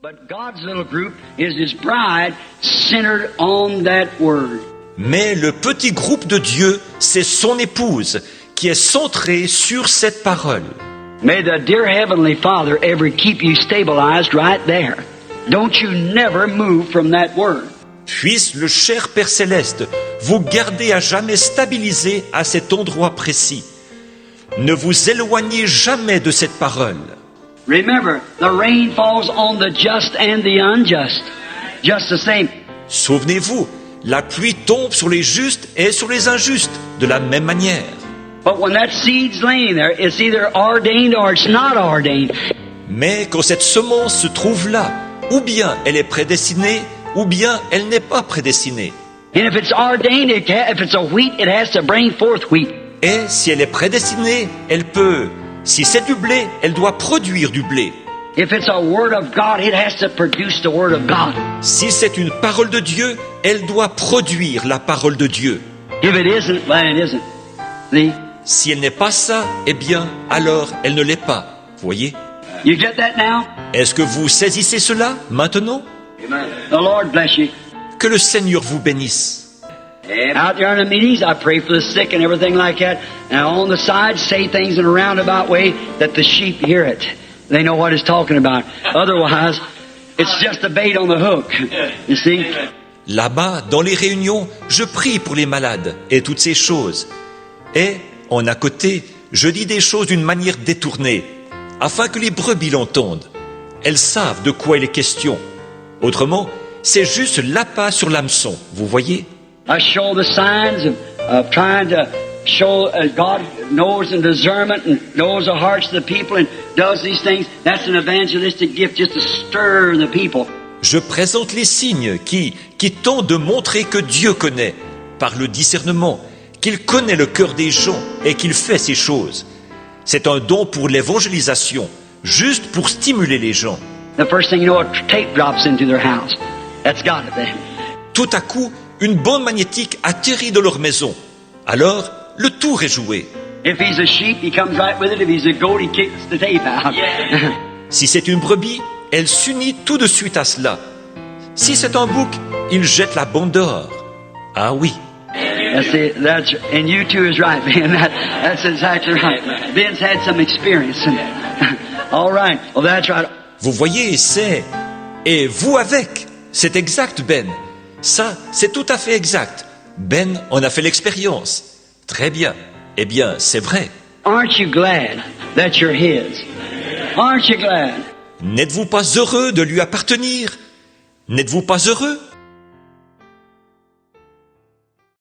But God's little group is His bride centered on that word. Mais le petit groupe de Dieu, c'est son épouse qui est centrée sur cette parole. May the dear Heavenly Father ever keep you stabilized right there. Don't you never move from that word. Puisse le cher Père Céleste vous garder à jamais stabilisé à cet endroit précis. Ne vous éloignez jamais de cette parole. Remember, the rain falls on the just and the unjust. Just the same. Souvenez-vous, la pluie tombe sur les justes et sur les injustes, de la même manière. But when that seed's laying there, it's either ordained or it's not ordained. Mais quand cette semence se trouve là, ou bien elle est prédestinée, ou bien elle n'est pas prédestinée. And if it's ordained, if it's a wheat, it has to bring forth wheat. Et si elle est prédestinée, elle peut. Si c'est du blé, elle doit produire du blé. If it's a word of God, it has to produce the word of God. Si c'est une parole de Dieu, elle doit produire la parole de Dieu. If it isn't, then it isn't. See? Si elle n'est pas ça, eh bien, alors elle ne l'est pas. Voyez? You get that now? Est-ce que vous saisissez cela maintenant? The Lord bless you. Que le Seigneur vous bénisse. Out there in the meetings, I pray for the sick and everything like that. And on the side, say things in a roundabout way that the sheep hear it. They know what it's talking about. Otherwise, it's just a bait on the hook. You see? Là-bas, dans les réunions, je prie pour les malades et toutes ces choses. Et, en à côté, je dis des choses d'une manière détournée, afin que les brebis l'entendent. Elles savent de quoi il est question. Autrement, c'est juste l'appât sur l'hameçon, vous voyez? I show the signs of trying to show God knows in discernment and knows the hearts of the people and does these things. That's an evangelistic gift just to stir the people. Je présente les signes qui tentent de montrer que Dieu connaît, par le discernement, qu'il connaît le cœur des gens et qu'il fait ces choses. C'est un don pour l'évangélisation, juste pour stimuler les gens. The first thing you know, a tape drops into their house. That's got it then. Tout à coup, une bande magnétique atterrit dans leur maison. Alors, le tour est joué. If he's a sheep, he comes right with it. If he's a goat, he kicks the tape out. Si c'est une brebis, elle s'unit tout de suite à cela. Si c'est un bouc, il jette la bande dehors. Ah oui. And you too is right, Ben. That's exactly right. Ben's had some experience. All right. Well, that's right. Vous voyez, c'est... Et vous avec. C'est exact, Ben. Ça, c'est tout à fait exact. Ben en a fait l'expérience. Très bien. Eh bien, c'est vrai. Aren't you glad that you're his? Aren't you glad? N'êtes-vous pas heureux de lui appartenir? N'êtes-vous pas heureux?